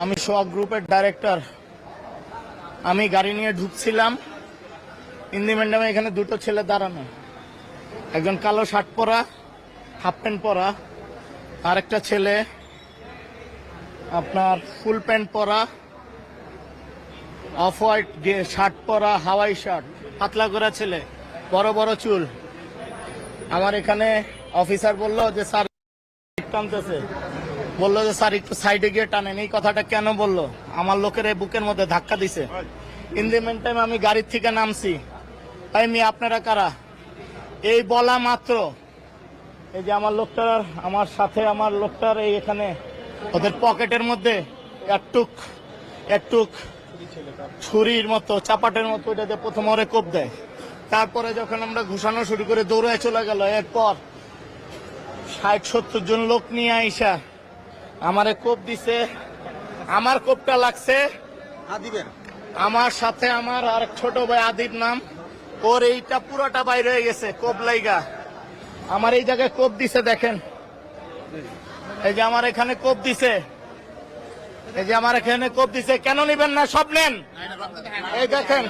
আমি সোহাগ গ্রুপের ডাইরেক্টর। আমি গাড়ি নিয়ে ঢুকছিলাম, ইন্দি ম্যাডামে এখানে দুটো ছেলে দাঁড়ানো, একজন কালো শার্ট পরা হাফ প্যান্ট পরা, আর একটা ছেলে আপনার ফুল প্যান্ট পরা অফ হোয়াইট শার্ট পরা হাওয়াই শার্ট, পাতলা করা ছেলে, বড় বড় চুল। আমার এখানে অফিসার বললো যে স্যার টানতেছে, বললো যে স্যার একটু সাইডে গিয়ে টানেন। এই কথাটা কেন বললো? আমার লোকের এই বুকের মধ্যে ধাক্কা দিছে। ইন দি মেন টাইম আমি গাড়ির থেকে নামছি। ভাই মেয়ে আপনারা কারা? এই বলা মাত্র এই যে আমার লোকটার, আমার সাথে আমার লোকটার এই এখানে ওদের পকেটের মধ্যে একটুক ছুরির মতো চাপাটের মতো ওইটাতে প্রথম ওরে কোপ দেয়। তারপরে যখন আমরা ঘুষানো শুরু করে দৌড়ায় চলে গেল, এরপর 60-70 জন লোক নিয়ে আইসা আমারে কোপ দিছে। আমার কোপটা লাগছে আমার সাথে আমার আর ছোট ভাই আদিব নাম, ওর এইটা পুরোটা বাইরে হয়ে গেছে কোপ লাইগা। আমার এই জায়গায় কোপ দিছে, দেখেন এই যে আমার এখানে কোপ দিছে, এই যে আমার এখানে কোপ দিছে। কেন নিবেন না? সব নেন। এই দেখেন,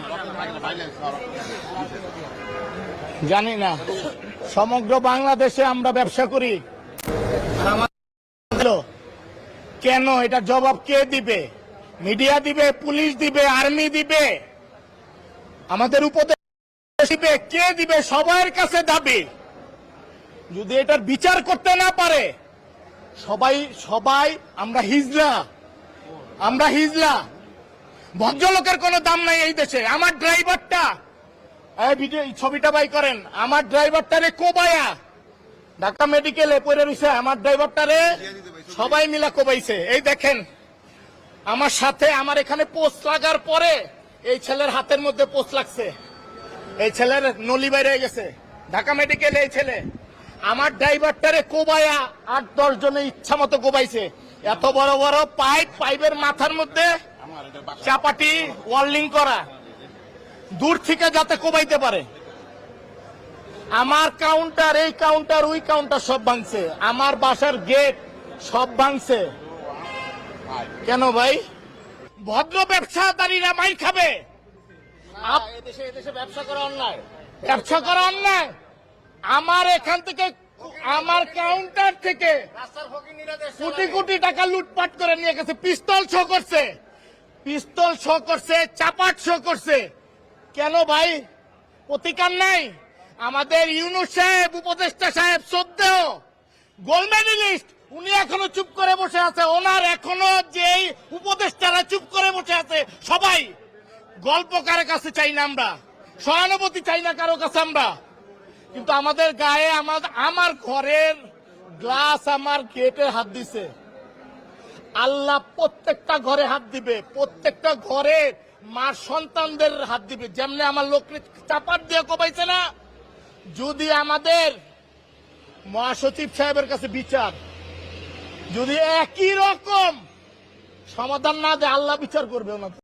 জানি না সমগ্র বাংলাদেশে আমরা ব্যবসা করি, কেন এটা জবাব কে দিবে? মিডিয়া দিবে, পুলিশ দিবে, আর্মি দিবে, আমাদের উপদেশ দিবে, কে দিবে? সবার কাছে দাবি। যদি এটার বিচার করতে না পারে সবাই আমরা হিজলা, ভদ্রলোকের কোনো দাম নাই এই দেশে। আমার ড্রাইভারটা ছবিটা বাই করেন, আমার ড্রাইভারটারে কোবায়া ঢাকা মেডিকেলে পড়ে রয়েছে, আমার ড্রাইভারটারে সবাই মিলা কোবাইছে। এই দেখেন আমার সাথে, আমার এখানে পোস্ট লাগার পরে এই ছেলের হাতের মধ্যে পোস্ট লাগছে, এই ছেলের নলি বাইরে গেছে ঢাকা মেডিকেলে। এই ছেলে আমার ড্রাইভারটারে কোবায়া 8-10 জনে ইচ্ছা মতো কোবাইছে। এত বড় বড় পাইপের মাথার মধ্যে চাপাটি ওয়ার্লিং করা, দূর থেকে যাতে কোবাইতে পারে। আমার কাউন্টার, এই কাউন্টার, ওই কাউন্টার সব ভাঙছে, আমার বাসার গেট সব ভাঙছে। কেন ভাই? ভদ্র ব্যবসাদারীরা মাইর খাবে? এদেশে ব্যবসা করা অন্যায়, ব্যবসা করা অন্যায়। আমার এখান থেকে, আমার কাউন্টার থেকে কোটি কোটি টাকা লুটপাট করে নিয়ে গেছে, পিস্তল শো করছে, চাপাট শো করছে। কেন ভাই? প্রতিকার নাই? আমাদের ইউনূস সাহেব, উপদেষ্টা সাহেব, শ্রদ্ধেয় গোল্ড মেডেলিস্ট, উনি এখনো চুপ করে বসে আছে। ওনার এখনো যেই উপদেষ্টারা চুপ করে বসে আছে, সবাই গল্প কারো কাছে চাই না আমরা, সহানুভূতি চাই না কারো কাছে আমরা। কিন্তু আমাদের গায়ে, আমার ঘরের গ্লাস, আমার গেটে হাত দিছে। আল্লাহ প্রত্যেকটা ঘরে হাত দিবে, প্রত্যেকটা ঘরে মার সন্তানদের হাত দিবে। যেমনি আমার লোককে চাপাট দিয়ে কোবাইছে না, যদি আমাদের মহাসচিব সাহেবের কাছে বিচার যদি একই রকম সমাধান না দেয়, আল্লাহ বিচার করবে ওনাদের।